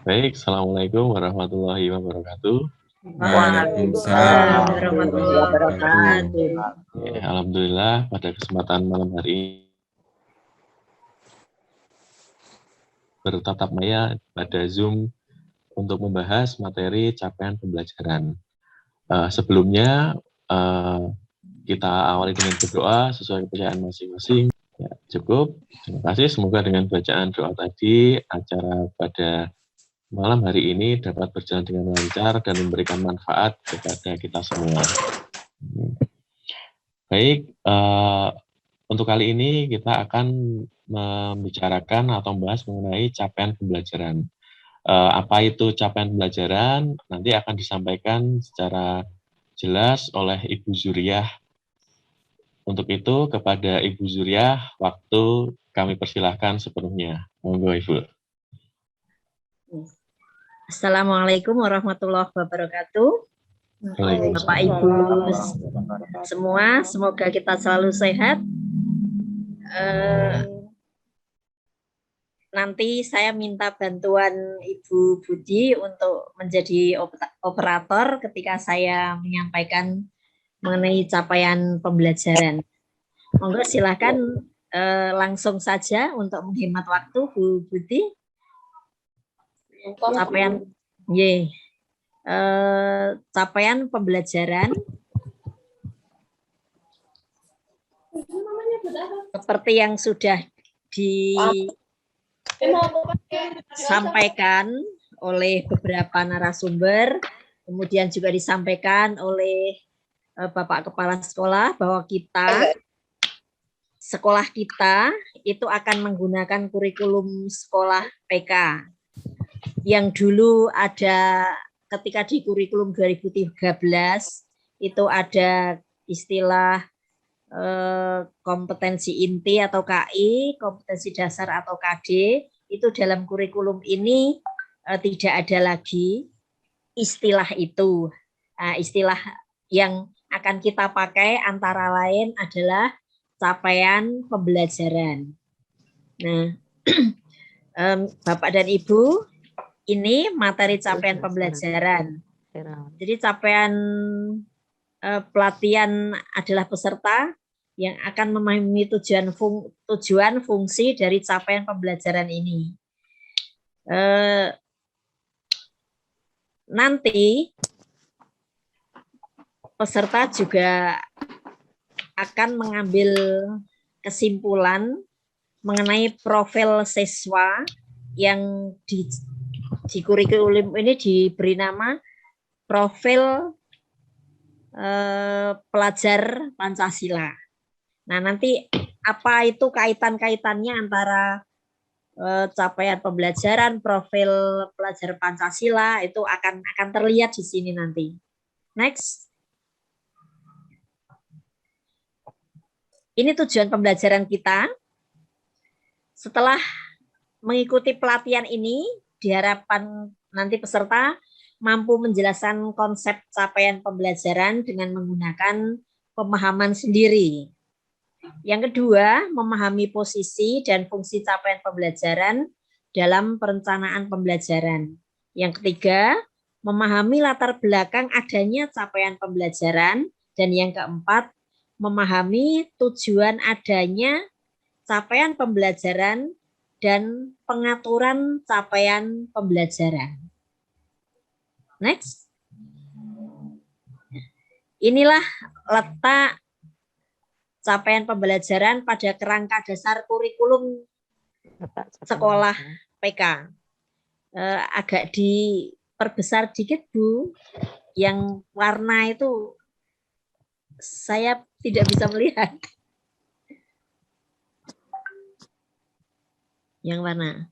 Baik, Assalamualaikum warahmatullahi wabarakatuh. Waalaikumsalam warahmatullahi wabarakatuh. Alhamdulillah pada kesempatan malam hari ini bertatap muka pada Zoom untuk membahas materi capaian pembelajaran. Sebelumnya kita awali dengan berdoa sesuai kepercayaan masing-masing. Ya, cukup. Terima kasih. Semoga dengan bacaan doa tadi acara pada malam hari ini dapat berjalan dengan lancar dan memberikan manfaat kepada kita semua. Baik, untuk kali ini kita akan membicarakan atau membahas mengenai capaian pembelajaran. Apa itu capaian pembelajaran? Nanti akan disampaikan secara jelas oleh Ibu Zuriah. Untuk itu, kepada Ibu Zuriah, waktu kami persilahkan sepenuhnya. Monggo, Ibu. Assalamualaikum warahmatullahi wabarakatuh. Bapak Ibu semua, semoga kita selalu sehat. Nanti saya minta bantuan Ibu Budi untuk menjadi operator ketika saya menyampaikan mengenai capaian pembelajaran. Monggo silakan langsung saja untuk menghemat waktu, Bu Budi. Capaian pembelajaran seperti yang sudah disampaikan oleh beberapa narasumber, kemudian juga disampaikan oleh Bapak Kepala Sekolah bahwa sekolah kita itu akan menggunakan kurikulum sekolah PK yang dulu ada ketika di kurikulum 2013 itu ada istilah kompetensi inti atau KI, kompetensi dasar atau KD, itu dalam kurikulum ini tidak ada lagi istilah itu. Istilah yang akan kita pakai antara lain adalah capaian pembelajaran. Nah, Bapak dan Ibu, ini materi capaian pembelajaran. Jadi capaian pelatihan adalah peserta yang akan memahami tujuan fungsi dari capaian pembelajaran ini. Nanti peserta juga akan mengambil kesimpulan mengenai profil siswa yang di kurikulum ini diberi nama profil pelajar Pancasila. Nah, nanti apa itu kaitan-kaitannya antara capaian pembelajaran, profil pelajar Pancasila itu akan terlihat di sini nanti. Next. Ini tujuan pembelajaran kita. Setelah mengikuti pelatihan ini, diharapkan nanti peserta mampu menjelaskan konsep capaian pembelajaran dengan menggunakan pemahaman sendiri. Yang kedua, memahami posisi dan fungsi capaian pembelajaran dalam perencanaan pembelajaran. Yang ketiga, memahami latar belakang adanya capaian pembelajaran. Dan yang keempat, memahami tujuan adanya capaian pembelajaran dan pengaturan capaian pembelajaran. Next. Inilah letak capaian pembelajaran pada kerangka dasar kurikulum sekolah PK. Agak diperbesar dikit, Bu. Yang warna itu saya tidak bisa melihat. Yang mana?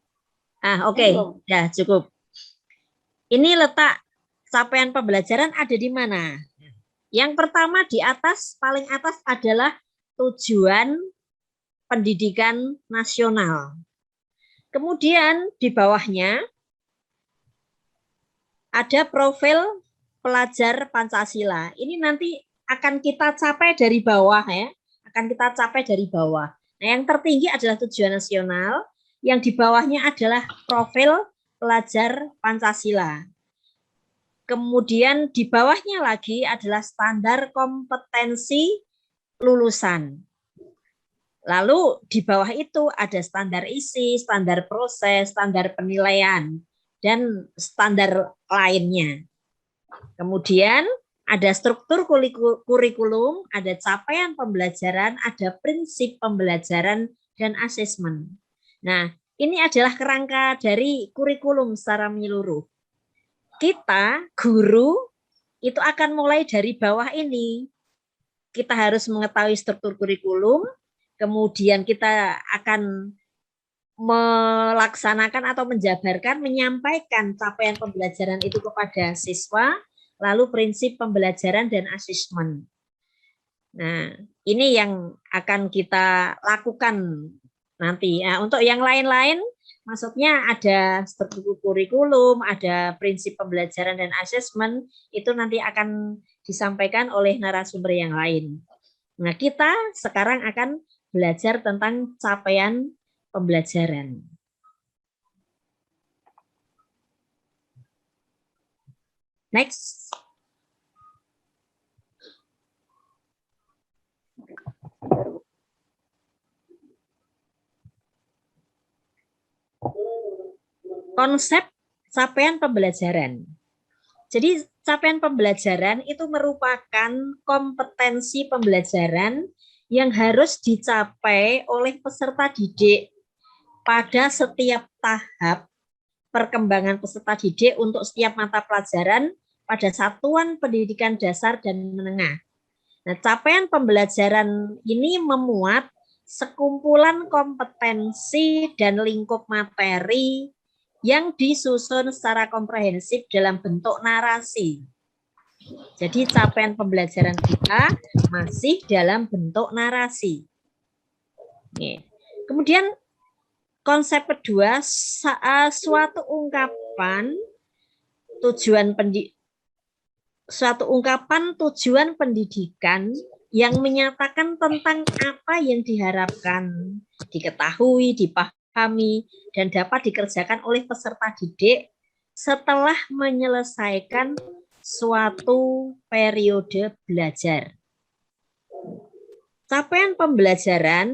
Oke. Ya, cukup. Ini letak capaian pembelajaran ada di mana? Yang pertama di atas, paling atas adalah tujuan pendidikan nasional. Kemudian di bawahnya ada profil pelajar Pancasila. Ini nanti akan kita capai dari bawah ya. Akan kita capai dari bawah. Nah, yang tertinggi adalah tujuan nasional. Yang di bawahnya adalah profil pelajar Pancasila. Kemudian di bawahnya lagi adalah standar kompetensi lulusan. Lalu di bawah itu ada standar isi, standar proses, standar penilaian, dan standar lainnya. Kemudian ada struktur kurikulum, ada capaian pembelajaran, ada prinsip pembelajaran, dan asesmen. Nah, ini adalah kerangka dari kurikulum secara menyeluruh. Kita, guru, itu akan mulai dari bawah ini. Kita harus mengetahui struktur kurikulum, kemudian kita akan melaksanakan atau menjabarkan, menyampaikan capaian pembelajaran itu kepada siswa, lalu prinsip pembelajaran dan asesmen. Nah, ini yang akan kita lakukan nanti. Nah, untuk yang lain-lain, maksudnya ada struktur kurikulum, ada prinsip pembelajaran dan asesmen, itu nanti akan disampaikan oleh narasumber yang lain. Nah, kita sekarang akan belajar tentang capaian pembelajaran. Next. Konsep capaian pembelajaran. Jadi capaian pembelajaran itu merupakan kompetensi pembelajaran yang harus dicapai oleh peserta didik pada setiap tahap perkembangan peserta didik untuk setiap mata pelajaran pada satuan pendidikan dasar dan menengah. Nah, capaian pembelajaran ini memuat sekumpulan kompetensi dan lingkup materi yang disusun secara komprehensif dalam bentuk narasi. Jadi capaian pembelajaran kita masih dalam bentuk narasi. Kemudian konsep kedua, suatu ungkapan tujuan pendidikan yang menyatakan tentang apa yang diharapkan, diketahui, dipahami, dan dapat dikerjakan oleh peserta didik setelah menyelesaikan suatu periode belajar. Capaian pembelajaran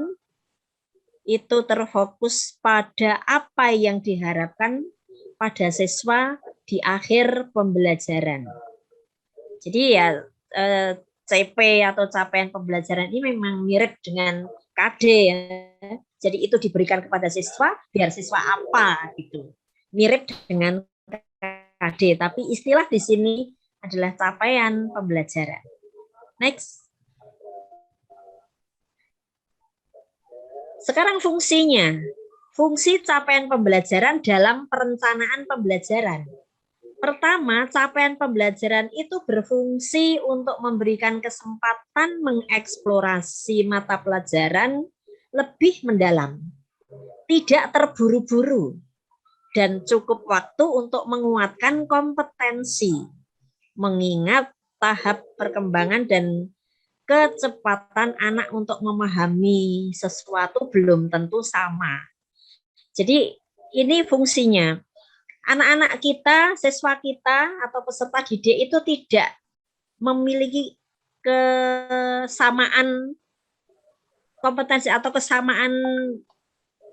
itu terfokus pada apa yang diharapkan pada siswa di akhir pembelajaran. Jadi ya CP atau capaian pembelajaran ini memang mirip dengan KD ya. Jadi itu diberikan kepada siswa biar siswa apa gitu. Mirip dengan KD, tapi istilah di sini adalah capaian pembelajaran. Next. Sekarang fungsinya. Fungsi capaian pembelajaran dalam perencanaan pembelajaran. Pertama, capaian pembelajaran itu berfungsi untuk memberikan kesempatan mengeksplorasi mata pelajaran lebih mendalam, tidak terburu-buru, dan cukup waktu untuk menguatkan kompetensi, mengingat tahap perkembangan dan kecepatan anak untuk memahami sesuatu belum tentu sama. Jadi ini fungsinya. Anak-anak kita, siswa kita, atau peserta didik itu tidak memiliki kesamaan kompetensi atau kesamaan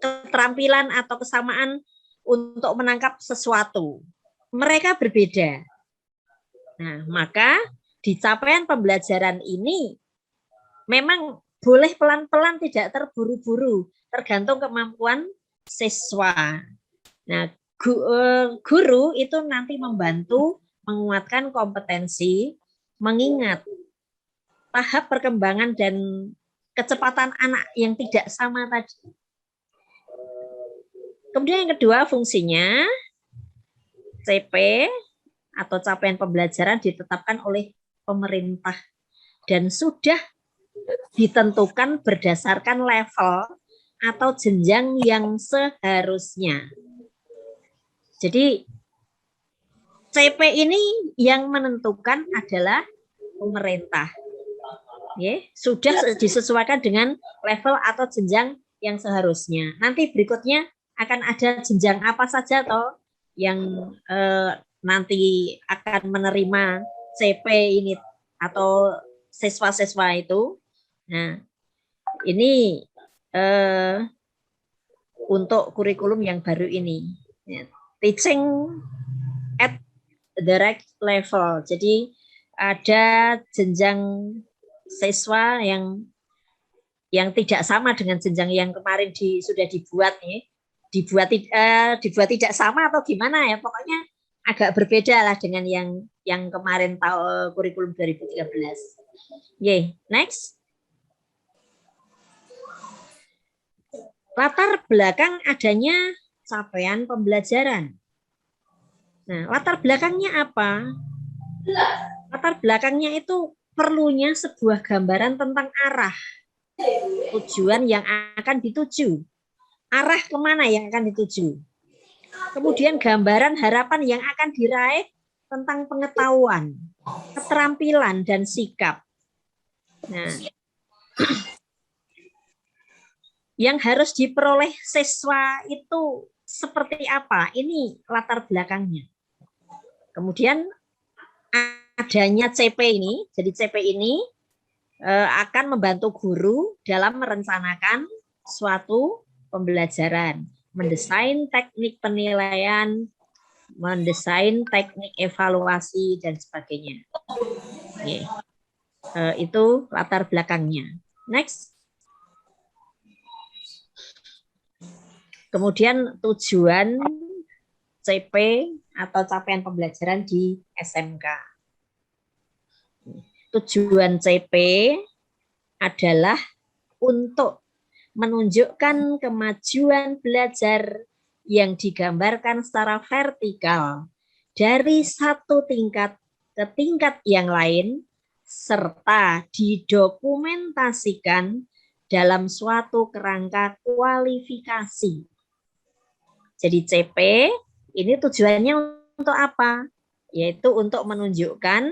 keterampilan atau kesamaan untuk menangkap sesuatu. Mereka berbeda. Nah, maka di capaian pembelajaran ini memang boleh pelan-pelan, tidak terburu-buru, tergantung kemampuan siswa. Nah, guru itu nanti membantu menguatkan kompetensi, mengingat tahap perkembangan dan kecepatan anak yang tidak sama tadi. Kemudian yang kedua fungsinya, CP atau capaian pembelajaran ditetapkan oleh pemerintah dan sudah ditentukan berdasarkan level atau jenjang yang seharusnya. Jadi CP ini yang menentukan adalah pemerintah. Sudah disesuaikan dengan level atau jenjang yang seharusnya. Nanti berikutnya akan ada jenjang apa saja toh yang nanti akan menerima CP ini atau siswa-siswa itu. Nah, ini untuk kurikulum yang baru ini. Teaching at the right level. Jadi ada jenjang siswa yang tidak sama dengan jenjang yang kemarin sudah dibuat nih. Dibuat tidak sama atau gimana ya, pokoknya agak berbeda lah dengan yang kemarin kurikulum 2013. Next. Latar belakang adanya capaian pembelajaran. Nah, latar belakangnya apa? Latar belakangnya itu perlunya sebuah gambaran tentang arah tujuan yang akan dituju. Arah kemana yang akan dituju. Kemudian gambaran harapan yang akan diraih tentang pengetahuan, keterampilan, dan sikap. Nah, yang harus diperoleh siswa itu seperti apa? Ini latar belakangnya. Kemudian adanya CP ini, jadi CP ini akan membantu guru dalam merencanakan suatu pembelajaran, mendesain teknik penilaian, mendesain teknik evaluasi, dan sebagainya. Itu latar belakangnya. Next. Kemudian tujuan CP atau capaian pembelajaran di SMK. Tujuan CP adalah untuk menunjukkan kemajuan belajar yang digambarkan secara vertikal dari satu tingkat ke tingkat yang lain, serta didokumentasikan dalam suatu kerangka kualifikasi. Jadi CP ini tujuannya untuk apa? Yaitu untuk menunjukkan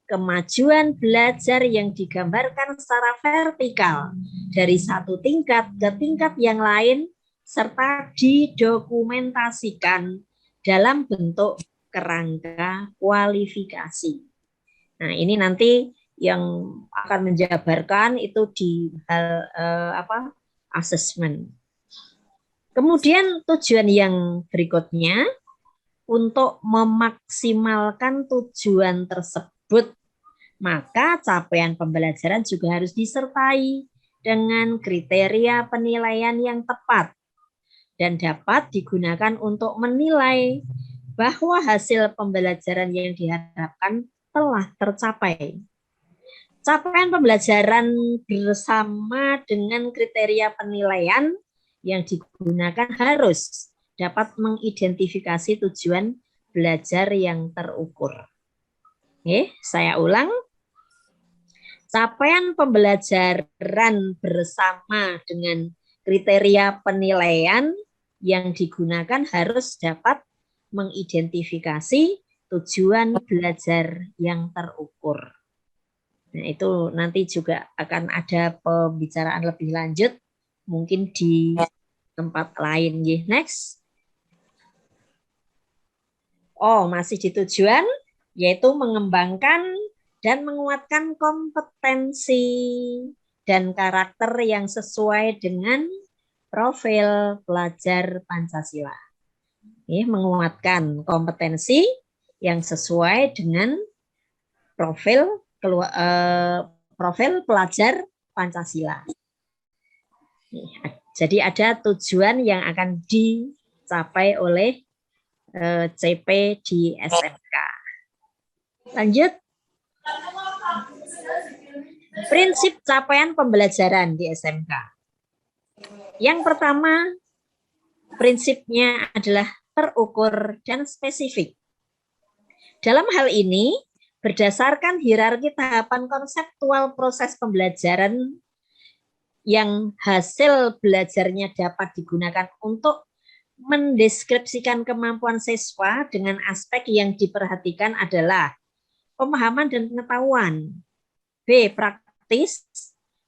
kemajuan belajar yang digambarkan secara vertikal dari satu tingkat ke tingkat yang lain, serta didokumentasikan dalam bentuk kerangka kualifikasi. Nah, ini nanti yang akan menjabarkan itu di hal asesmen. Kemudian tujuan yang berikutnya untuk memaksimalkan tujuan tersebut, maka capaian pembelajaran juga harus disertai dengan kriteria penilaian yang tepat dan dapat digunakan untuk menilai bahwa hasil pembelajaran yang diharapkan telah tercapai. Capaian pembelajaran bersama dengan kriteria penilaian yang digunakan harus dapat mengidentifikasi tujuan belajar yang terukur. Saya ulang. Capaian pembelajaran bersama dengan kriteria penilaian yang digunakan harus dapat mengidentifikasi tujuan belajar yang terukur. Nah, itu nanti juga akan ada pembicaraan lebih lanjut, mungkin di tempat lain. Next. Masih di tujuan, yaitu mengembangkan dan menguatkan kompetensi dan karakter yang sesuai dengan profil pelajar Pancasila. Menguatkan kompetensi yang sesuai dengan profil pelajar Pancasila. Jadi ada tujuan yang akan dicapai oleh CP di SMK. Lanjut. Prinsip capaian pembelajaran di SMK. Yang pertama, prinsipnya adalah terukur dan spesifik. Dalam hal ini, berdasarkan hierarki tahapan konseptual proses pembelajaran yang hasil belajarnya dapat digunakan untuk mendeskripsikan kemampuan siswa dengan aspek yang diperhatikan adalah pemahaman dan pengetahuan. B. Praktis.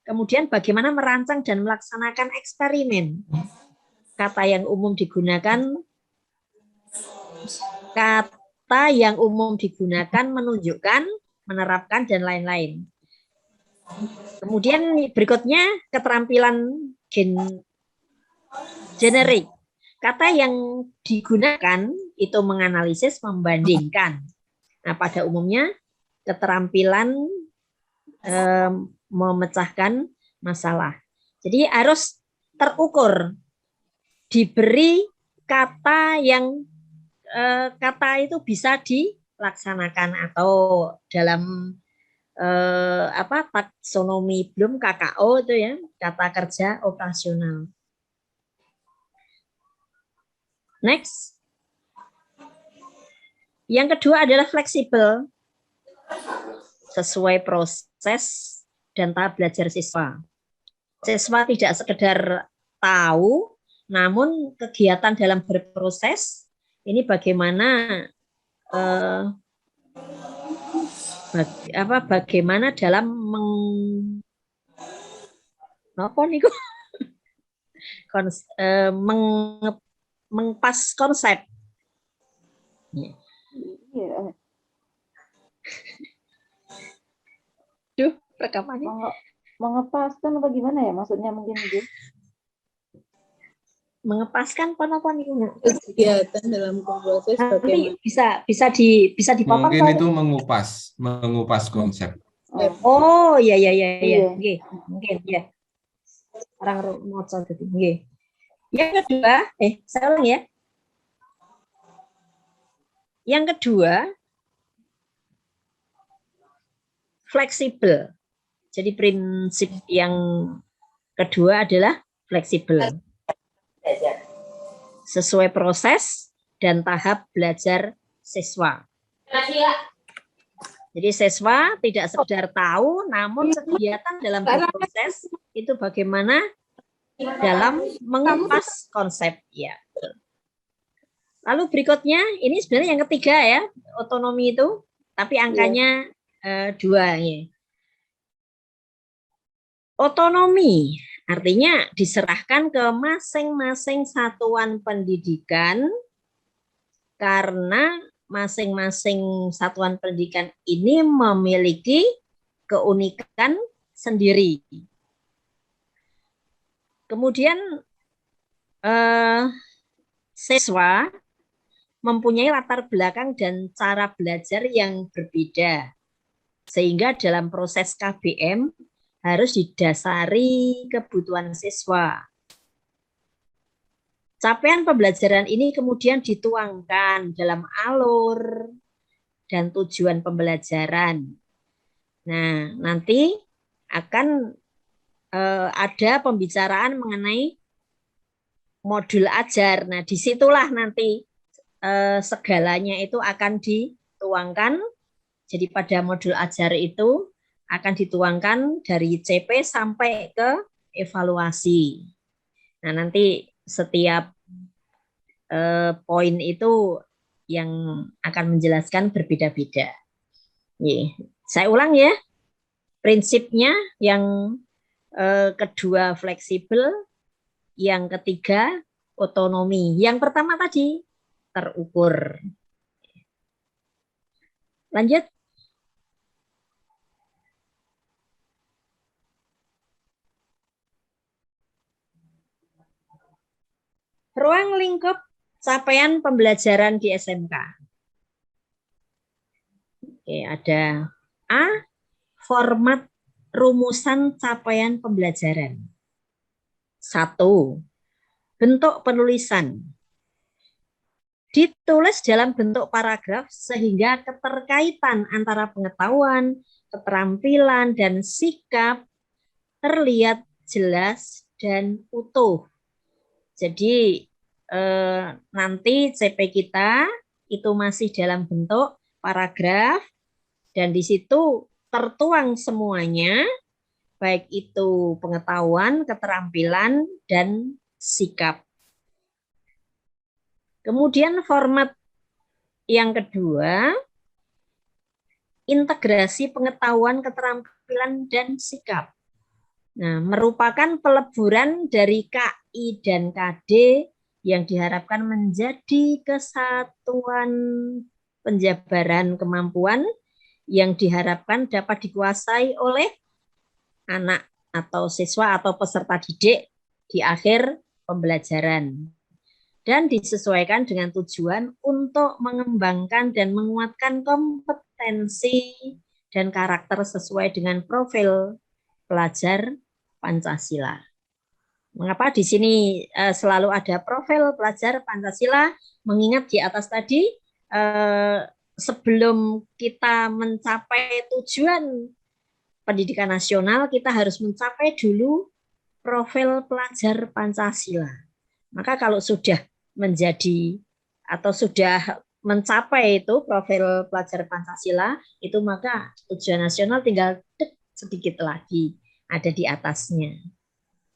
Kemudian bagaimana merancang dan melaksanakan eksperimen. Kata yang umum digunakan kata yang umum digunakan, menunjukkan, menerapkan, dan lain-lain. Kemudian berikutnya keterampilan generik. Kata yang digunakan itu menganalisis, membandingkan. Nah, pada umumnya keterampilan memecahkan masalah. Jadi harus terukur. Diberi kata yang kata itu bisa dilaksanakan atau dalam taksonomi Bloom KKO itu ya, kata kerja operasional. Next. Yang kedua adalah fleksibel, sesuai proses dan tahap belajar siswa. Siswa tidak sekedar tahu, namun kegiatan dalam berproses ini bagaimana bagaimana dalam mengpas konsep. Iya. Duh, rekamannya. Mengepaskan apa gimana ya maksudnya mungkin itu? Mengepaskan apa nih? Kegiatan dalam proses bagaimana? Bisa dipotong. Mungkin itu mengupas konsep. Oh, iya. Nggih, mungkin ya. Orang mau coba gitu. Nggih. Yang kedua, saya ulang ya. Yang kedua, fleksibel. Jadi prinsip yang kedua adalah fleksibel. Sesuai proses dan tahap belajar siswa. Jadi siswa tidak sekedar tahu, namun kegiatan dalam proses itu bagaimana dalam mengupas konsep. Ya. Lalu berikutnya, ini sebenarnya yang ketiga ya, otonomi itu, tapi angkanya 2. Ya. Otonomi artinya diserahkan ke masing-masing satuan pendidikan karena masing-masing satuan pendidikan ini memiliki keunikan sendiri. Kemudian siswa mempunyai latar belakang dan cara belajar yang berbeda. Sehingga dalam proses KBM harus didasari kebutuhan siswa. Capaian pembelajaran ini kemudian dituangkan dalam alur dan tujuan pembelajaran. Nah, nanti akan ada pembicaraan mengenai modul ajar. Nah, disitulah nanti segalanya itu akan dituangkan. Jadi pada modul ajar itu akan dituangkan dari CP sampai ke evaluasi. Nah, nanti setiap poin itu yang akan menjelaskan berbeda-beda. Saya ulang ya. Prinsipnya yang kedua fleksibel, yang ketiga otonomi. Yang pertama tadi terukur. Lanjut. Ruang lingkup capaian pembelajaran di SMK. Oke, ada A, format rumusan capaian pembelajaran. 1. Bentuk penulisan. Ditulis dalam bentuk paragraf sehingga keterkaitan antara pengetahuan, keterampilan, dan sikap terlihat jelas dan utuh. Jadi nanti CP kita itu masih dalam bentuk paragraf dan di situ tertuang semuanya, baik itu pengetahuan, keterampilan, dan sikap. Kemudian format yang kedua, integrasi pengetahuan, keterampilan, dan sikap. Nah, merupakan peleburan dari KI dan KD yang diharapkan menjadi kesatuan penjabaran kemampuan yang diharapkan dapat dikuasai oleh anak atau siswa atau peserta didik di akhir pembelajaran dan disesuaikan dengan tujuan untuk mengembangkan dan menguatkan kompetensi dan karakter sesuai dengan profil pelajar Pancasila. Mengapa di sini selalu ada profil pelajar Pancasila? Mengingat di atas tadi sebelum kita mencapai tujuan pendidikan nasional, kita harus mencapai dulu profil pelajar Pancasila. Maka kalau sudah menjadi atau sudah mencapai itu profil pelajar Pancasila, itu maka tujuan nasional tinggal sedikit lagi ada di atasnya.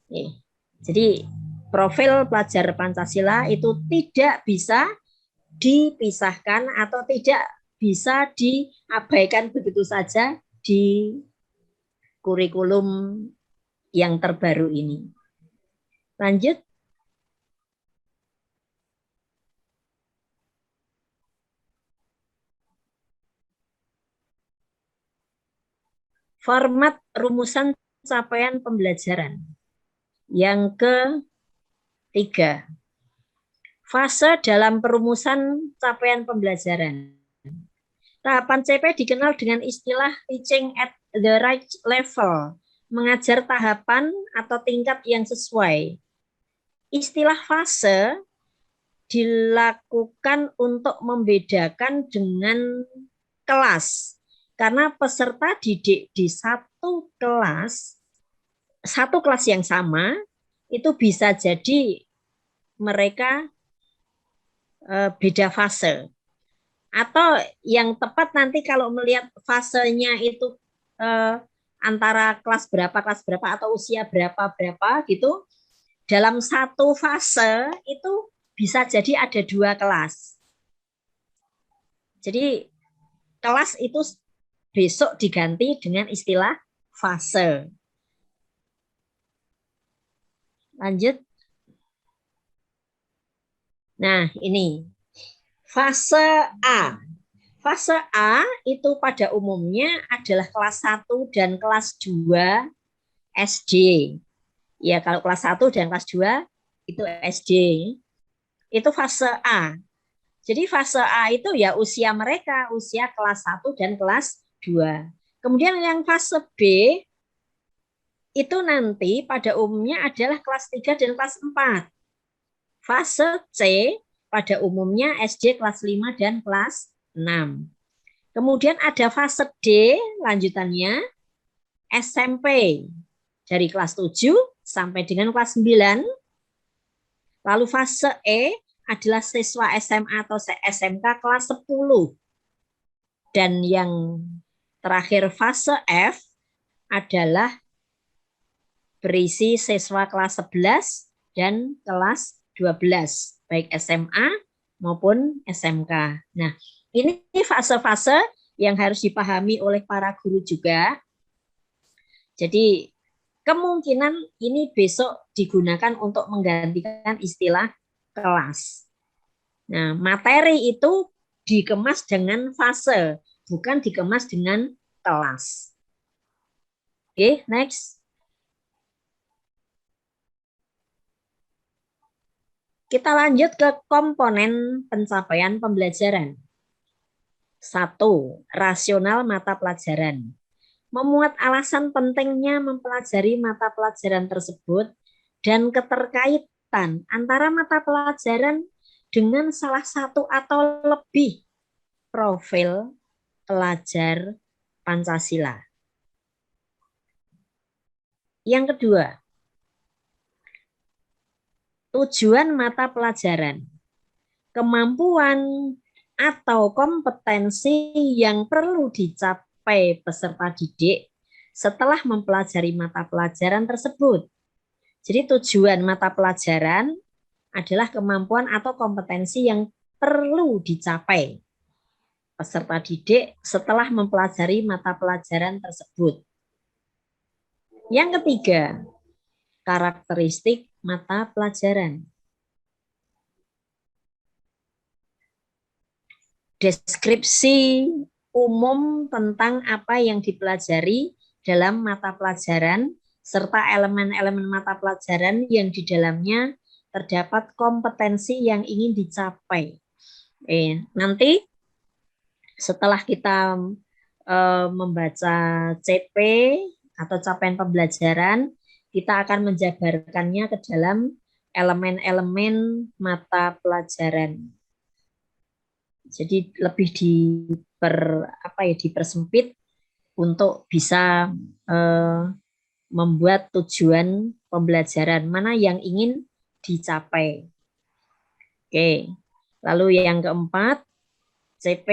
Oke. Jadi profil pelajar Pancasila itu tidak bisa dipisahkan atau tidak bisa diabaikan begitu saja di kurikulum yang terbaru ini. Lanjut. Format rumusan capaian pembelajaran. Yang ketiga, fase dalam perumusan capaian pembelajaran. Tahapan CP dikenal dengan istilah teaching at the right level, mengajar tahapan atau tingkat yang sesuai. Istilah fase dilakukan untuk membedakan dengan kelas. Karena peserta didik di satu kelas yang sama, itu bisa jadi mereka beda fase. Atau yang tepat nanti kalau melihat fasenya itu antara kelas berapa atau usia berapa gitu, dalam satu fase itu bisa jadi ada 2 kelas. Jadi kelas itu besok diganti dengan istilah fase. Lanjut. Nah, ini fase A. Fase A itu pada umumnya adalah kelas 1 dan kelas 2 SD. Ya, kalau kelas 1 dan kelas 2 itu SD. Itu fase A. Jadi fase A itu ya usia mereka, usia kelas 1 dan kelas 2. Kemudian yang fase B itu nanti pada umumnya adalah kelas 3 dan kelas 4. Fase C pada umumnya SD kelas 5 dan kelas 6. Kemudian ada fase D lanjutannya SMP dari kelas 7 sampai dengan kelas 9. Lalu fase E adalah siswa SMA atau SMK kelas 10. Dan yang terakhir fase F adalah berisi siswa kelas 11 dan kelas 12, baik SMA maupun SMK. Nah, ini fase-fase yang harus dipahami oleh para guru juga. Jadi, kemungkinan ini besok digunakan untuk menggantikan istilah kelas. Nah, materi itu dikemas dengan fase, bukan dikemas dengan kelas. Oke, next. Kita lanjut ke komponen pencapaian pembelajaran. 1. Rasional mata pelajaran. Memuat alasan pentingnya mempelajari mata pelajaran tersebut dan keterkaitan antara mata pelajaran dengan salah satu atau lebih profil pelajar Pancasila. Yang kedua, tujuan mata pelajaran, kemampuan atau kompetensi yang perlu dicapai peserta didik setelah mempelajari mata pelajaran tersebut. Jadi tujuan mata pelajaran adalah kemampuan atau kompetensi yang perlu dicapai peserta didik setelah mempelajari mata pelajaran tersebut. Yang ketiga, karakteristik mata pelajaran. deskripsi umum tentang apa yang dipelajari dalam mata pelajaran serta elemen-elemen mata pelajaran yang di dalamnya terdapat kompetensi yang ingin dicapai. Nanti setelah kita membaca CP atau capaian pembelajaran, kita akan menjabarkannya ke dalam elemen-elemen mata pelajaran. Jadi lebih dipersempit untuk bisa membuat tujuan pembelajaran mana yang ingin dicapai. Oke. Lalu yang keempat, CP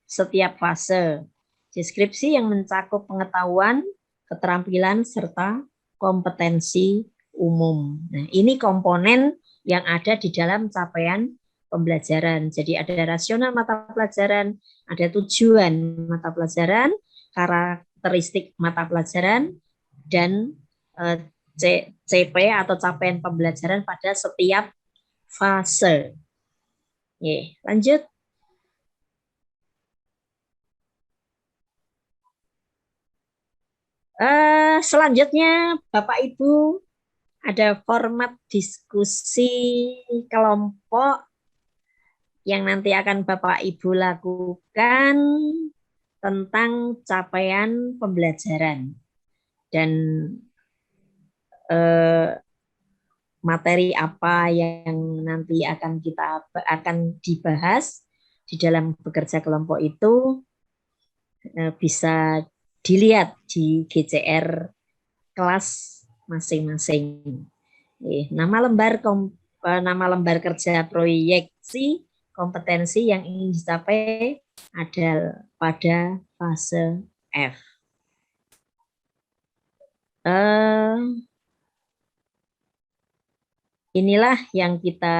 setiap fase. Deskripsi yang mencakup pengetahuan, keterampilan, serta kompetensi umum. Nah, ini komponen yang ada di dalam capaian pembelajaran. Jadi ada rasional mata pelajaran, ada tujuan mata pelajaran, karakteristik mata pelajaran, dan CP atau capaian pembelajaran pada setiap fase. Lanjut. Selanjutnya, Bapak Ibu, ada format diskusi kelompok yang nanti akan Bapak Ibu lakukan tentang capaian pembelajaran. Dan materi apa yang nanti akan dibahas di dalam bekerja kelompok itu bisa dilihat di GCR kelas masing-masing. Nama lembar kerja proyeksi kompetensi yang ingin dicapai adalah pada fase F. Inilah yang kita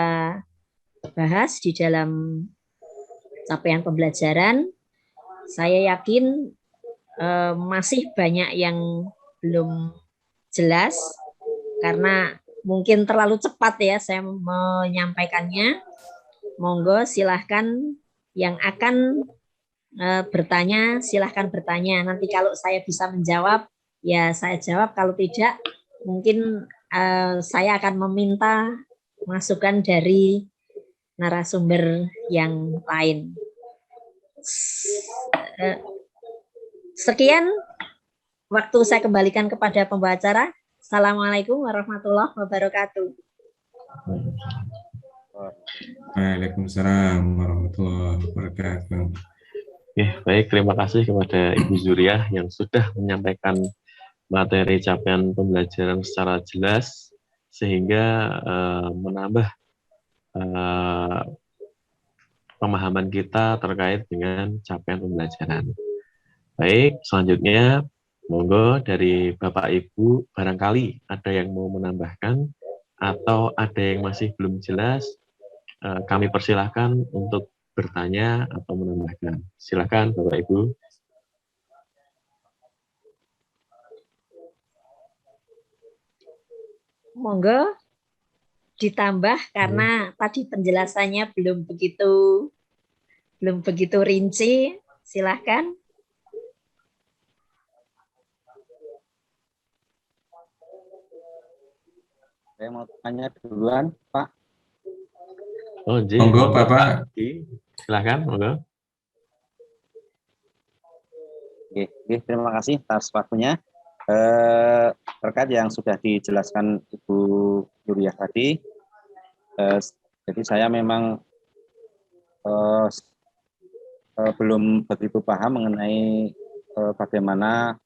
bahas di dalam capaian pembelajaran. Saya yakin masih banyak yang belum jelas karena mungkin terlalu cepat ya saya menyampaikannya. Monggo silahkan yang akan bertanya, silahkan bertanya. Nanti kalau saya bisa menjawab, ya saya jawab. Kalau tidak, mungkin saya akan meminta masukan dari narasumber yang lain. Sekian, waktu saya kembalikan kepada pembicara. Assalamualaikum warahmatullahi wabarakatuh. Waalaikumsalam warahmatullahi wabarakatuh. Baik, terima kasih kepada Ibu Zuriah yang sudah menyampaikan materi capaian pembelajaran secara jelas sehingga menambah pemahaman kita terkait dengan capaian pembelajaran. Baik, selanjutnya monggo dari Bapak Ibu barangkali ada yang mau menambahkan atau ada yang masih belum jelas, kami persilahkan untuk bertanya atau menambahkan. Silakan Bapak Ibu. Monggo ditambah karena tadi penjelasannya belum begitu rinci. Silakan. Saya mau tanya duluan, Pak. Monggo, Bapak. Silakan, monggo. Oke, terima kasih atas waktunya. Terkait yang sudah dijelaskan Ibu Zuriah tadi, jadi saya memang belum begitu paham mengenai bagaimana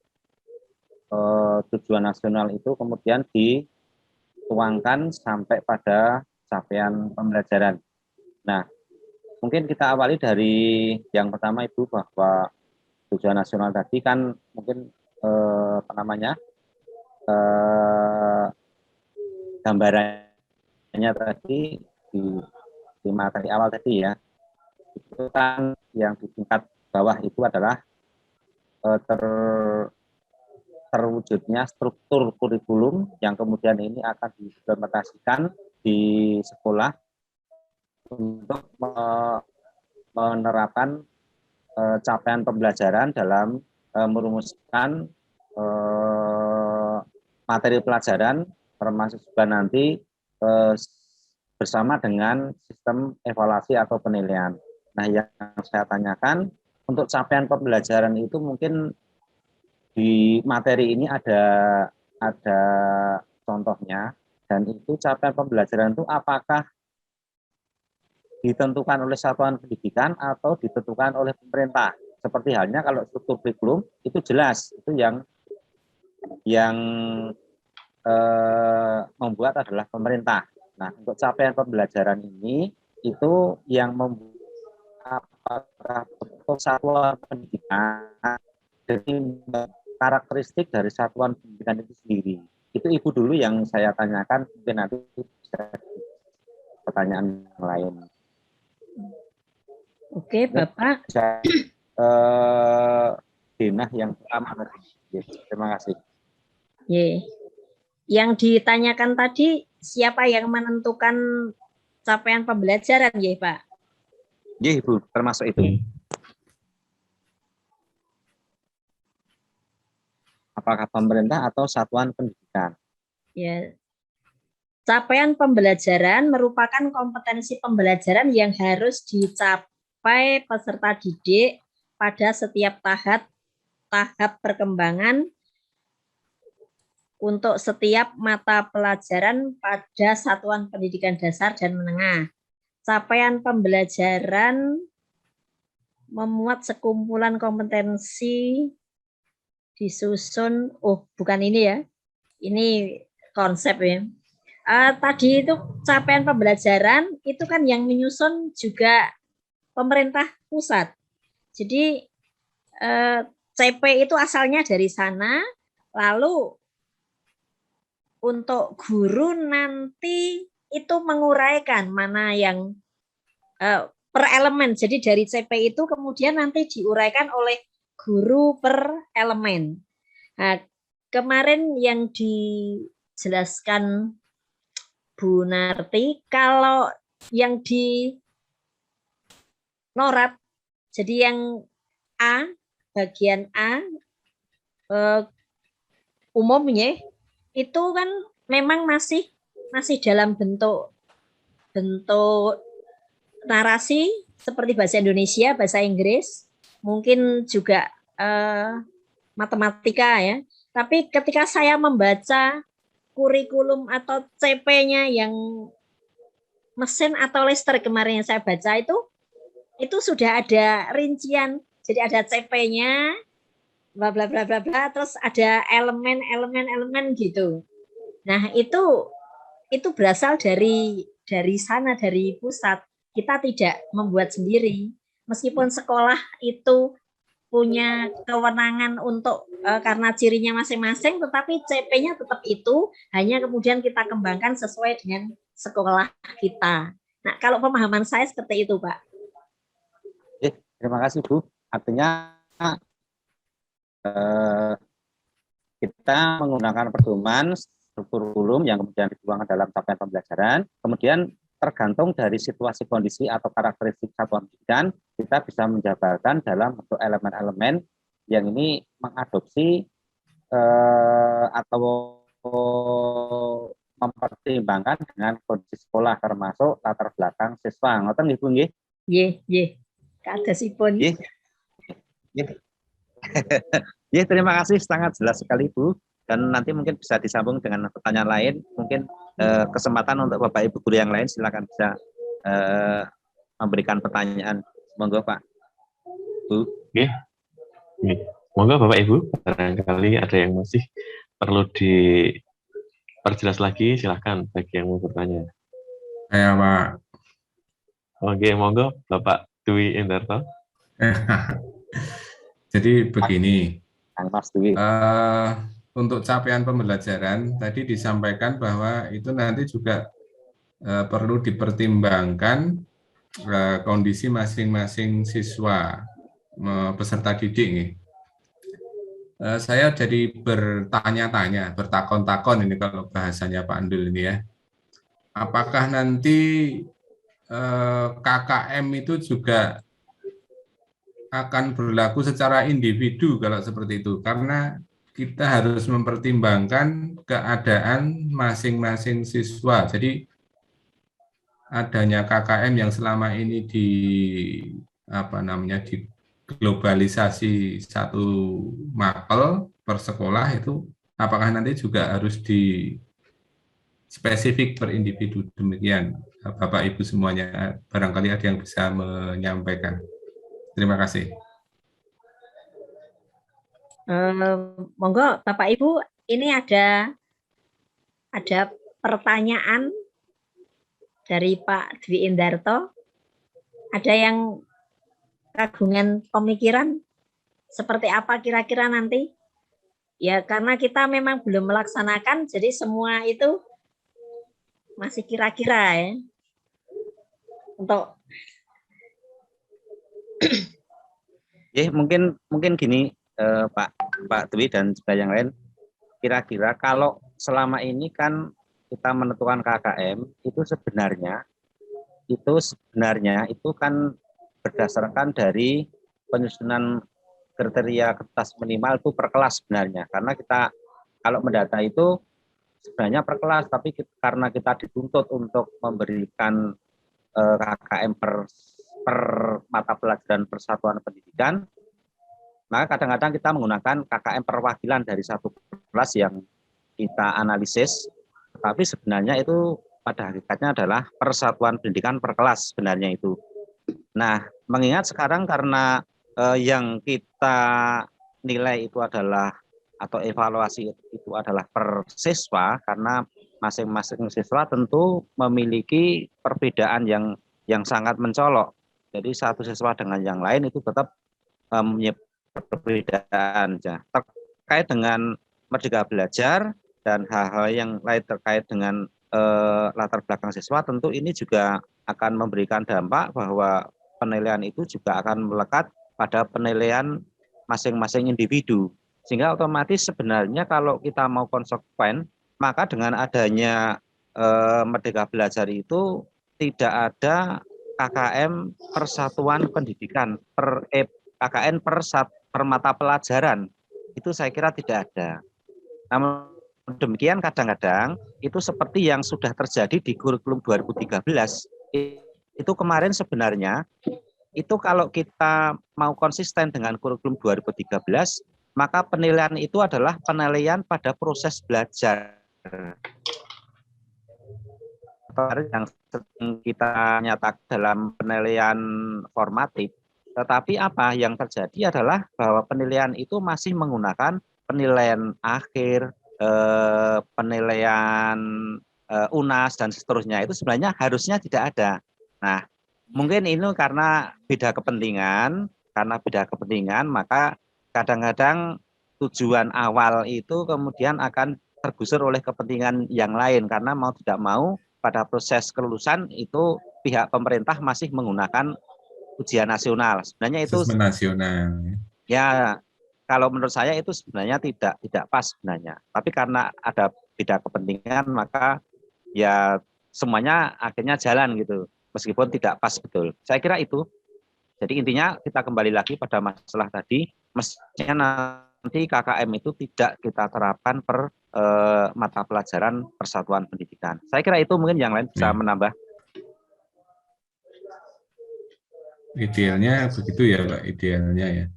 tujuan nasional itu kemudian dituangkan sampai pada capaian pembelajaran. Nah, mungkin kita awali dari yang pertama Ibu, bahwa tujuan nasional tadi kan mungkin gambarannya tadi di materi awal tadi ya, itu kan yang di tingkat bawah itu adalah terwujudnya struktur kurikulum yang kemudian ini akan diimplementasikan di sekolah untuk menerapkan capaian pembelajaran dalam merumuskan materi pelajaran termasuk juga nanti bersama dengan sistem evaluasi atau penilaian. Nah, yang saya tanyakan untuk capaian pembelajaran itu mungkin di materi ini ada contohnya, dan itu capaian pembelajaran itu apakah ditentukan oleh satuan pendidikan atau ditentukan oleh pemerintah. Seperti halnya kalau struktur kurikulum itu jelas, itu yang membuat adalah pemerintah. Nah, untuk capaian pembelajaran ini itu yang membuat apakah satuan pendidikan dari karakteristik dari satuan pendidikan itu sendiri. Itu Ibu dulu yang saya tanyakan, mungkin nanti bisa pertanyaan yang lain. Oke, Bapak. Dina yang pertama tadi. Terima kasih. Yang ditanyakan tadi, siapa yang menentukan capaian pembelajaran, ya Pak? Iya, Ibu, termasuk itu. Apakah pemerintah atau satuan pendidikan? Ya. Capaian pembelajaran merupakan kompetensi pembelajaran yang harus dicapai peserta didik pada setiap tahap perkembangan untuk setiap mata pelajaran pada satuan pendidikan dasar dan menengah. Capaian pembelajaran memuat sekumpulan kompetensi disusun, bukan ini ya, ini konsep ya. Tadi itu capaian pembelajaran itu kan yang menyusun juga pemerintah pusat. Jadi CP itu asalnya dari sana, lalu untuk guru nanti itu menguraikan mana yang per elemen. Jadi dari CP itu kemudian nanti diuraikan oleh guru per elemen. Nah, kemarin yang dijelaskan Bu Narti, kalau yang di Norat, jadi yang A, bagian A, umumnya itu kan memang masih dalam bentuk narasi seperti bahasa Indonesia, bahasa Inggris, mungkin juga matematika ya. Tapi ketika saya membaca kurikulum atau CP-nya yang mesin atau listrik kemarin yang saya baca itu sudah ada rincian. Jadi ada CP-nya, bla bla bla bla bla, terus ada elemen gitu. Nah, itu berasal dari sana, dari pusat. Kita tidak membuat sendiri. Meskipun sekolah itu punya kewenangan untuk karena cirinya masing-masing, tetapi CP-nya tetap itu, hanya kemudian kita kembangkan sesuai dengan sekolah kita. Nah, kalau pemahaman saya seperti itu, Pak. Terima kasih, Bu. Artinya kita menggunakan pedoman struktur kurikulum yang kemudian dituangkan dalam capaian pembelajaran, kemudian tergantung dari situasi kondisi atau karakteristik satuan pendidikan, kita bisa menjabarkan dalam bentuk elemen-elemen yang ini mengadopsi atau mempertimbangkan dengan kondisi sekolah termasuk latar belakang siswa. Ngoten nggih Bu nggih? Nggih. Kadosipun. Nggih. Ya, terima kasih, sangat jelas sekali Bu. Dan nanti mungkin bisa disambung dengan pertanyaan lain. Mungkin kesempatan untuk Bapak Ibu guru yang lain, silakan bisa memberikan pertanyaan. Monggo Pak. Bu. Oke. Monggo Bapak Ibu, barangkali ada yang masih perlu diperjelas lagi, silakan bagi yang mau bertanya. Saya Pak. Oke, monggo Bapak Dwi Indarto. Jadi begini, Mas Dwi. untuk capaian pembelajaran tadi disampaikan bahwa itu nanti juga perlu dipertimbangkan kondisi masing-masing siswa peserta didik nih. Saya jadi bertanya-tanya, bertakon-takon ini kalau bahasanya Pak Andul ini ya. Apakah nanti KKM itu juga akan berlaku secara individu kalau seperti itu, karena kita harus mempertimbangkan keadaan masing-masing siswa. Jadi adanya KKM yang selama ini diglobalisasi satu mapel per sekolah itu, apakah nanti juga harus di spesifik per individu? Demikian, Bapak Ibu semuanya, barangkali ada yang bisa menyampaikan. Terima kasih. Monggo Bapak Ibu, ini ada pertanyaan dari Pak Dwi Indarto. Ada yang kagungan pemikiran seperti apa kira-kira nanti? Ya karena kita memang belum melaksanakan, jadi semua itu masih kira-kira ya. Untuk mungkin gini, Pak Dwi dan juga yang lain, kira-kira kalau selama ini kan kita menentukan KKM itu sebenarnya kan berdasarkan dari penyusunan kriteria kertas minimal itu per kelas sebenarnya, karena kita kalau mendata itu sebenarnya per kelas, tapi karena kita dituntut untuk memberikan KKM per mata pelajaran persatuan pendidikan, maka kadang-kadang kita menggunakan KKM perwakilan dari satu kelas yang kita analisis, tapi sebenarnya itu pada hakikatnya adalah persatuan pendidikan per kelas sebenarnya itu. Nah, mengingat sekarang karena yang kita nilai itu adalah atau evaluasi itu adalah per siswa, karena masing-masing siswa tentu memiliki perbedaan yang sangat mencolok. Jadi satu siswa dengan yang lain itu tetap perbedaan. Terkait dengan Merdeka Belajar dan hal-hal yang lain terkait dengan latar belakang siswa, tentu ini juga akan memberikan dampak bahwa penilaian itu juga akan melekat pada penilaian masing-masing individu. Sehingga otomatis sebenarnya kalau kita mau konsekuen, maka dengan adanya Merdeka Belajar itu tidak ada KKM persatuan pendidikan, KKN per mata pelajaran. Itu saya kira tidak ada. Namun demikian kadang-kadang itu seperti yang sudah terjadi di kurikulum 2013. Itu kemarin sebenarnya, itu kalau kita mau konsisten dengan kurikulum 2013, maka penilaian itu adalah penilaian pada proses belajar. Yang kita nyatakan dalam penilaian formatif, tetapi apa yang terjadi adalah bahwa penilaian itu masih menggunakan penilaian akhir, penilaian UNAS dan seterusnya. Itu sebenarnya harusnya tidak ada. Nah, mungkin ini karena beda kepentingan, maka kadang-kadang tujuan awal itu kemudian akan tergusur oleh kepentingan yang lain, karena mau tidak mau pada proses kelulusan itu pihak pemerintah masih menggunakan ujian nasional. Sebenarnya itu nasional. Ya, kalau menurut saya itu sebenarnya tidak pas sebenarnya. Tapi karena ada beda kepentingan, maka ya semuanya akhirnya jalan gitu, meskipun tidak pas betul. Saya kira itu. Jadi intinya kita kembali lagi pada masalah tadi, mestinya nanti KKM itu tidak kita terapkan per mata pelajaran persatuan pendidikan. Saya kira itu, mungkin yang lain bisa menambah. Idealnya begitu ya Pak, idealnya ya.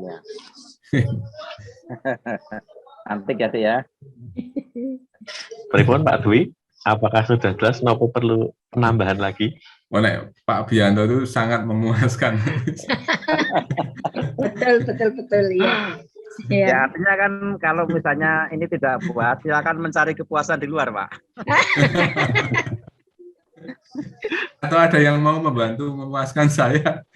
Ya. Antik ya sih ya. Pripun Pak Dwi, apakah sudah jelas nopo perlu penambahan lagi? Oleh Pak Bianto itu sangat memuaskan. betul ya. Ya, artinya kan kalau misalnya ini tidak puas, silakan mencari kepuasan di luar, Pak. Atau ada yang mau membantu memuaskan saya?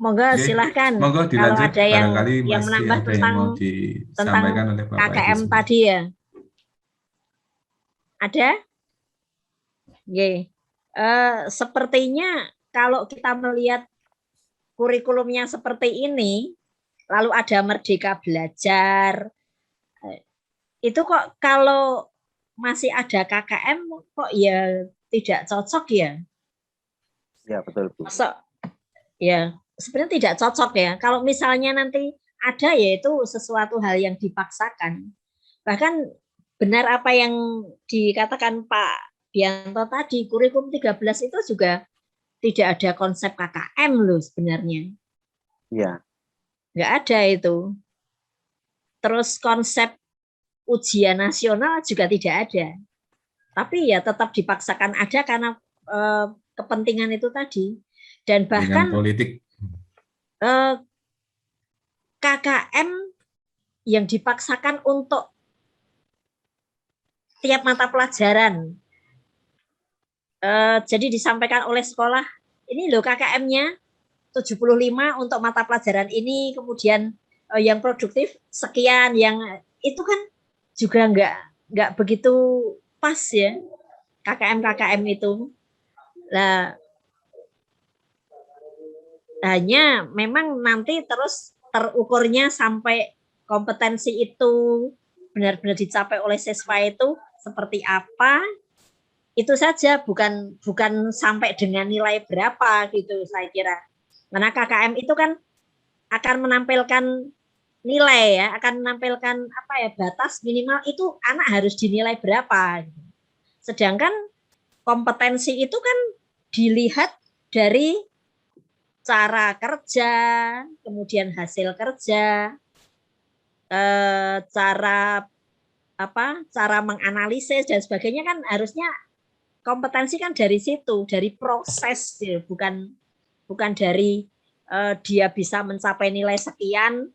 Monggo silahkan. Monggo dilanjut. Kalau ada yang yang menambah tentang oleh Bapak KKM tadi ya. Ada? Sepertinya kalau kita melihat kurikulumnya seperti ini, lalu ada Merdeka Belajar, itu kok kalau masih ada KKM kok ya tidak cocok ya? Ya, betul, Bu. Ya, sebenarnya tidak cocok ya. Kalau misalnya nanti ada, yaitu sesuatu hal yang dipaksakan. Bahkan benar apa yang dikatakan Pak Bianto tadi, kurikulum 13 itu juga tidak ada konsep KKM loh sebenarnya. Iya. Nggak ada itu. Terus konsep ujian nasional juga tidak ada. Tapi ya tetap dipaksakan ada karena kepentingan itu tadi. Dan bahkan Dengan politik. KKM yang dipaksakan untuk tiap mata pelajaran. Jadi disampaikan oleh sekolah, ini loh KKM-nya 75 untuk mata pelajaran ini, kemudian yang produktif sekian, yang itu kan juga nggak begitu pas ya KKM itu. Nah, hanya memang nanti terus terukurnya sampai kompetensi itu benar-benar dicapai oleh siswa itu seperti apa, itu saja, bukan sampai dengan nilai berapa gitu saya kira. Karena KKM itu kan akan menampilkan nilai ya, akan menampilkan apa ya, batas minimal itu anak harus dinilai berapa. Sedangkan kompetensi itu kan dilihat dari cara kerja, kemudian hasil kerja, cara menganalisis dan sebagainya, kan harusnya kompetensi kan dari situ, dari proses, bukan dari dia bisa mencapai nilai sekian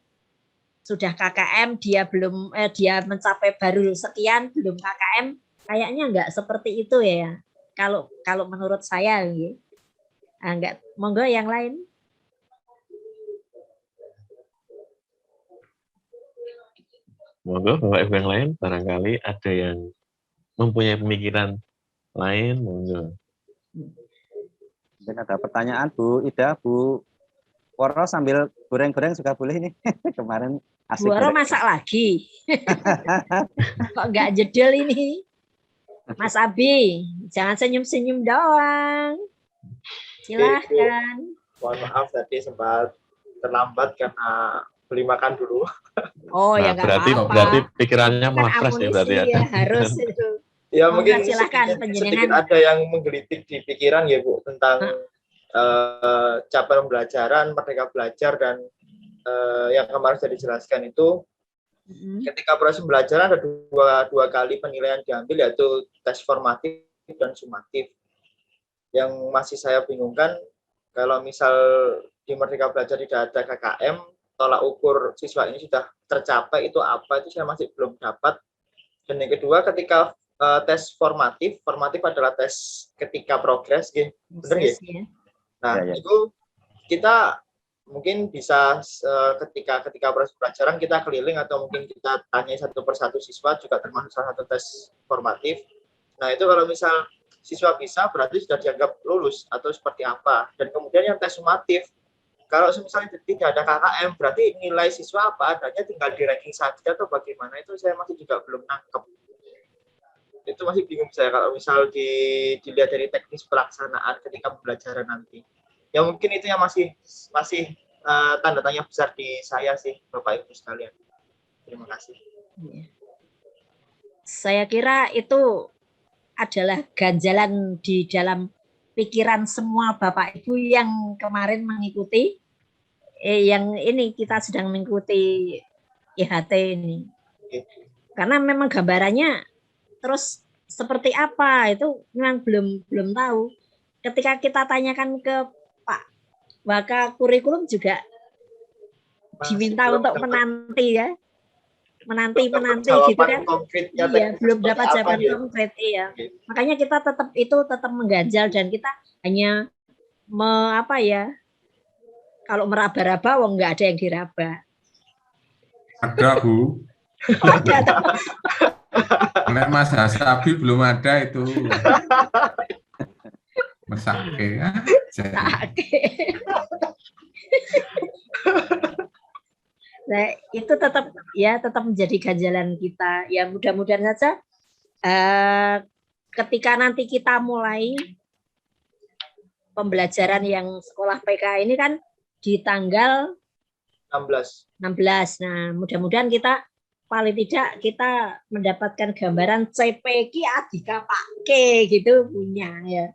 sudah KKM, dia mencapai baru sekian belum KKM. Kayaknya enggak seperti itu ya. Kalau menurut saya gitu. Enggak, monggo yang lain. Monggo Bapak Ibu yang lain, barangkali ada yang mempunyai pemikiran lain, monggo. Mungkin ada pertanyaan Bu Ida, Bu Woro sambil goreng-goreng juga boleh ini. Kemarin asik. Bu Woro masak lagi. Kok enggak jedel ini? Mas Abi, jangan senyum-senyum doang. Silahkan. Mohon maaf tadi sempat terlambat karena beli makan dulu. Oh ya, berarti pikirannya malah fresh ya berarti ya. Harus itu. Ya mungkin silakan sedikit ada yang menggelitik di pikiran ya Bu tentang capaian pembelajaran, Merdeka Belajar, dan yang kemarin sudah dijelaskan itu ketika proses pembelajaran ada dua kali penilaian diambil, yaitu tes formatif dan sumatif. Yang masih saya bingungkan, kalau misal di Merdeka Belajar tidak ada KKM, tolak ukur siswa ini sudah tercapai itu apa, itu saya masih belum dapat. Dan yang kedua, ketika tes formatif adalah tes ketika progres, benar ya? Nah, itu kita mungkin bisa ketika proses pelajaran kita keliling atau mungkin kita tanya satu persatu siswa, juga termasuk salah satu tes formatif. Nah, itu kalau misal siswa bisa, berarti sudah dianggap lulus atau seperti apa. Dan kemudian yang tes sumatif, kalau misalnya tidak ada KKM, berarti nilai siswa apa adanya tinggal di ranking saja atau bagaimana, itu saya masih juga belum nangkep. Itu masih bingung saya kalau misal dilihat dari teknis pelaksanaan ketika pembelajaran nanti. Ya mungkin itu yang masih tanda tanya besar di saya sih, Bapak Ibu sekalian. Terima kasih. Saya kira itu adalah ganjalan di dalam pikiran semua Bapak Ibu yang kemarin mengikuti, yang ini kita sedang mengikuti IHT ini. Karena memang gambarannya terus seperti apa itu memang belum tahu. Ketika kita tanyakan ke Pak Waka kurikulum juga diminta untuk menanti ya. Menanti gitu kan. Iya, belum dapat jawaban konkret ya. Makanya kita tetap mengganjal, dan kita hanya kalau meraba-raba wong nggak ada yang diraba. Ada Bu. Ada. Nek Mas Hasabi belum ada itu. Mesake aja. Nah, itu tetap menjadi ganjalan kita. Ya mudah-mudahan saja ketika nanti kita mulai pembelajaran yang sekolah PK ini kan di tanggal 16. 16. Nah, mudah-mudahan kita paling tidak kita mendapatkan gambaran CPK Adika pakai gitu punya ya.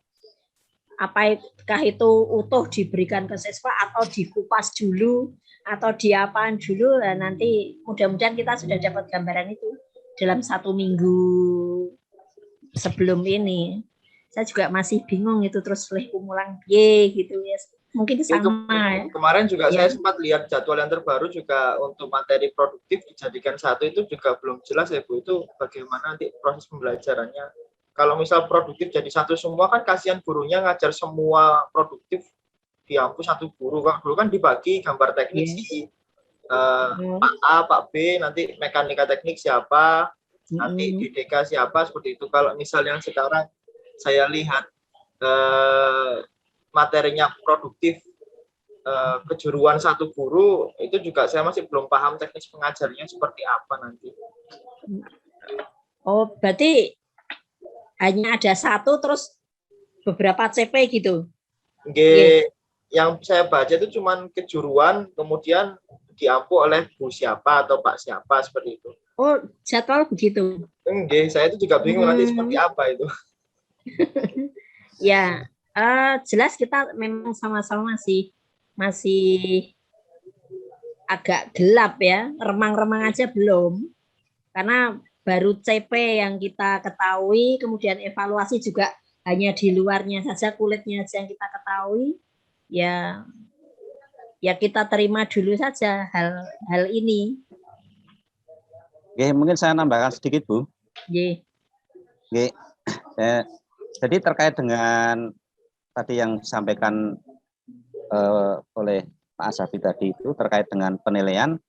Apakah itu utuh diberikan ke siswa atau dikupas dulu atau diapaan dulu, dan nanti mudah-mudahan kita sudah dapat gambaran itu dalam 1 minggu sebelum ini. Saya juga masih bingung itu terus leh kumulang gitu ya. Mungkin sama. Kemarin juga ya. saya sempat lihat jadwal yang terbaru juga untuk materi produktif dijadikan 1 itu juga belum jelas ya Bu, itu bagaimana nanti proses pembelajarannya. Kalau misal produktif jadi 1 semua kan kasihan gurunya ngajar semua produktif di kampus 1 guru. Kalau dulu kan dibagi gambar teknik Pak A, Pak B, nanti mekanika teknik siapa, nanti DDK siapa, seperti itu. Kalau misalnya sekarang saya lihat materinya produktif kejuruan 1 guru, itu juga saya masih belum paham teknis pengajarnya seperti apa nanti. Oh, berarti hanya ada 1 terus beberapa CP gitu. Yang saya baca itu cuman kejuruan, kemudian diampu oleh Bu siapa atau Pak siapa, seperti itu. Oh, jadwal begitu. Saya itu juga bingung nanti seperti apa itu. Ya, jelas kita memang sama-sama masih agak gelap ya, remang-remang aja belum. Karena baru CP yang kita ketahui, kemudian evaluasi juga hanya di luarnya saja, kulitnya saja yang kita ketahui. Ya kita terima dulu saja hal ini. Oke, mungkin saya nambahkan sedikit, Bu. Oke. Jadi terkait dengan tadi yang disampaikan oleh Pak Asafi tadi itu terkait dengan penilaian,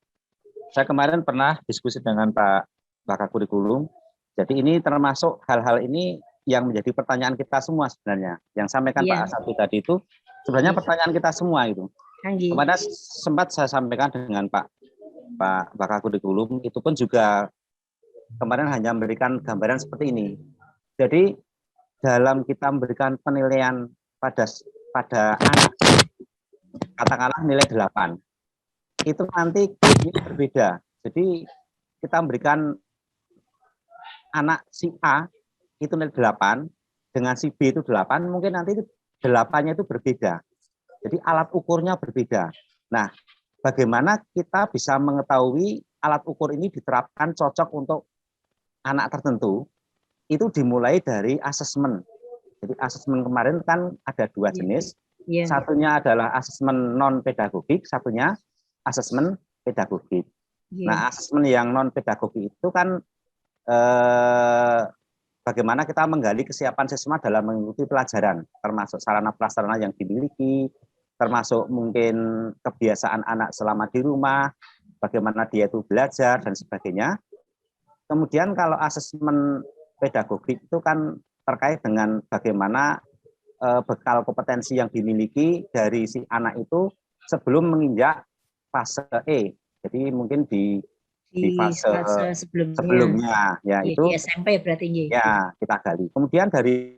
saya kemarin pernah diskusi dengan Pak Wakakurikulum. Jadi ini termasuk hal-hal ini yang menjadi pertanyaan kita semua sebenarnya. Yang sampaikan Pak Asafi tadi itu sebenarnya pertanyaan kita semua itu. Kemarin sempat saya sampaikan dengan Pak Wakakurikulum, itu pun juga kemarin hanya memberikan gambaran seperti ini. Jadi dalam kita memberikan penilaian pada anak, katakanlah nilai 8, itu nanti ini berbeda. Jadi kita memberikan anak si A itu nilai 8, dengan si B itu 8, mungkin nanti 8-nya itu berbeda. Jadi alat ukurnya berbeda. Nah, bagaimana kita bisa mengetahui alat ukur ini diterapkan cocok untuk anak tertentu? Itu dimulai dari asesmen. Jadi asesmen kemarin kan ada 2 jenis. Satunya adalah asesmen non pedagogik, satunya asesmen pedagogik. Nah, asesmen yang non pedagogik itu kan bagaimana kita menggali kesiapan siswa dalam mengikuti pelajaran, termasuk sarana prasarana yang dimiliki, termasuk mungkin kebiasaan anak selama di rumah, bagaimana dia itu belajar dan sebagainya. Kemudian kalau asesmen pedagogik itu kan terkait dengan bagaimana bekal kompetensi yang dimiliki dari si anak itu sebelum menginjak fase E. Jadi mungkin di fase sebelumnya ya itu di SMP berarti ya kita gali. Kemudian dari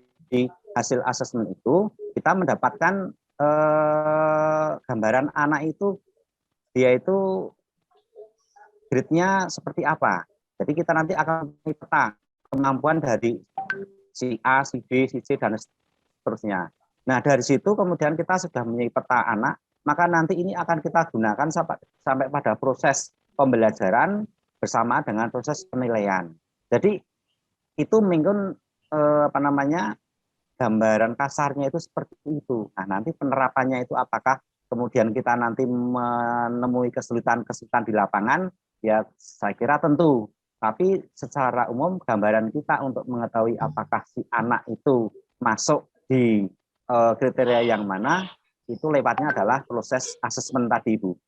hasil asesmen itu kita mendapatkan gambaran anak itu dia itu grade-nya seperti apa. Jadi kita nanti akan peta kemampuan dari si A, si B, si C, dan seterusnya. Nah, dari situ kemudian kita sudah mempunyai peta anak, maka nanti ini akan kita gunakan sampai pada proses pembelajaran bersama dengan proses penilaian. Jadi itu mungkin gambaran kasarnya itu seperti itu. Nah, nanti penerapannya itu apakah kemudian kita nanti menemui kesulitan-kesulitan di lapangan, ya saya kira tentu. Tapi secara umum gambaran kita untuk mengetahui apakah si anak itu masuk di kriteria yang mana, itu lewatnya adalah proses asesmen tadi, Bu.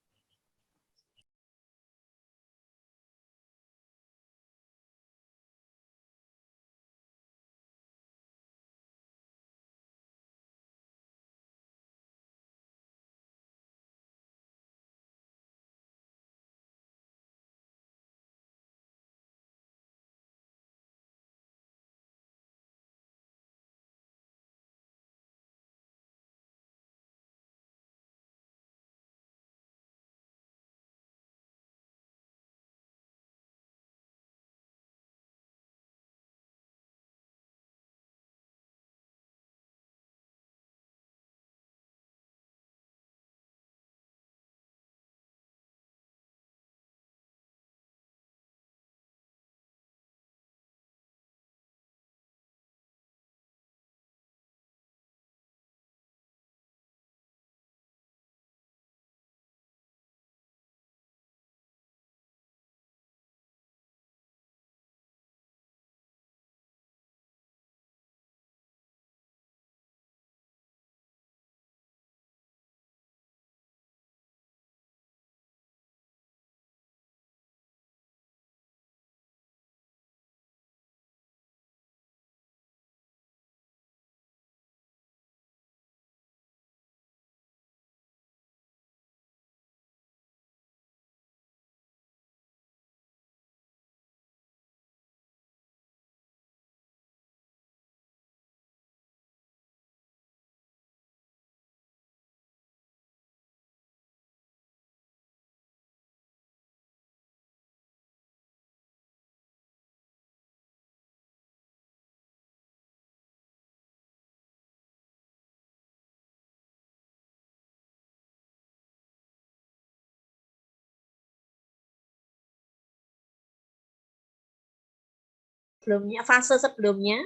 sebelumnya, fase sebelumnya,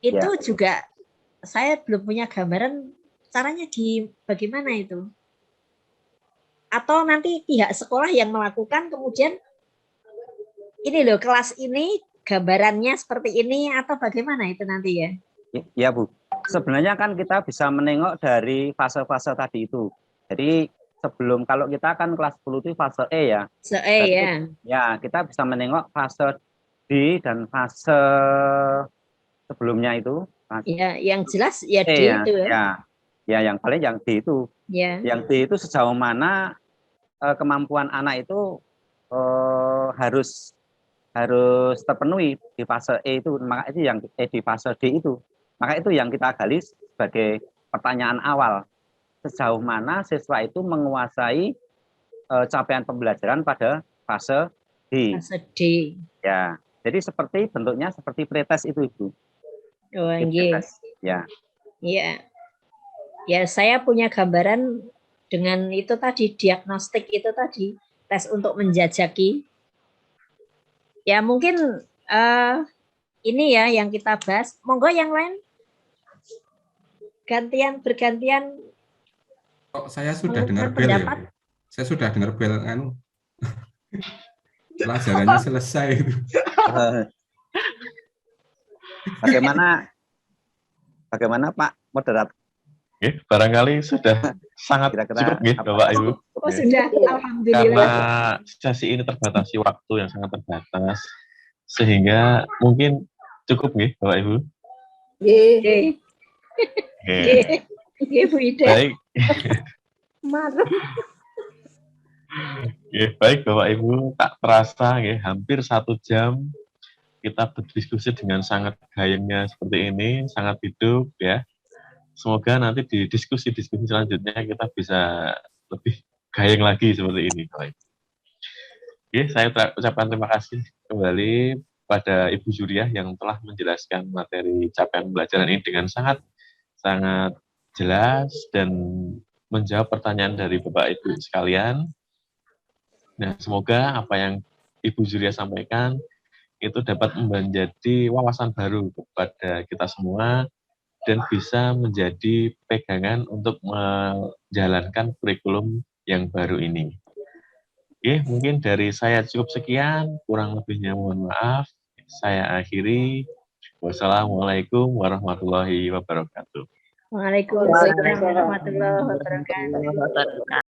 itu juga saya belum punya gambaran caranya bagaimana itu. Atau nanti pihak sekolah yang melakukan, kemudian ini loh kelas ini gambarannya seperti ini, atau bagaimana itu nanti ya? Ya Bu, sebenarnya kan kita bisa menengok dari fase-fase tadi itu. Jadi sebelum, kalau kita kan kelas 10 itu fase E ya. Ya. Ya, kita bisa menengok fase D dan fase sebelumnya itu. Ya, yang jelas ya D ya, itu ya. Ya, yang paling yang D itu. Ya. Yang D itu sejauh mana kemampuan anak itu harus terpenuhi di fase E itu. Maka itu yang di fase D itu. Maka itu yang kita gali sebagai pertanyaan awal. Sejauh mana siswa itu menguasai capaian pembelajaran pada fase D. Fase D. Ya, jadi bentuknya seperti pretest itu Ibu. Oh, iya. Ya. Iya. Ya, saya punya gambaran dengan itu tadi, diagnostik itu tadi, tes untuk menjajaki. Ya, mungkin ini ya yang kita bahas. Monggo yang lain. Bergantian. Oh, saya sudah dengar bel ya. Saya sudah dengar bel pelajarannya selesai. Bagaimana Pak Moderator? Barangkali sudah sangat cukup Bapak Ibu. Oh, sudah, alhamdulillah. Karena sesi ini terbatasi waktu yang sangat terbatas, sehingga mungkin cukup Bapak Ibu. Bu Ida. Baik. Baik Bapak Ibu, tak terasa hampir 1 jam kita berdiskusi dengan sangat gayengnya seperti ini, sangat hidup ya. Semoga nanti di diskusi-diskusi selanjutnya kita bisa lebih gayeng lagi seperti ini. Saya ucapkan terima kasih kembali pada Ibu Juriah yang telah menjelaskan materi capaian pembelajaran ini dengan sangat jelas dan menjawab pertanyaan dari Bapak Ibu sekalian. Nah, semoga apa yang Ibu Juriah sampaikan itu dapat menjadi wawasan baru kepada kita semua dan bisa menjadi pegangan untuk menjalankan kurikulum yang baru ini. Mungkin dari saya cukup sekian, kurang lebihnya mohon maaf. Saya akhiri. Wassalamualaikum warahmatullahi wabarakatuh. Waalaikumsalam warahmatullahi wabarakatuh.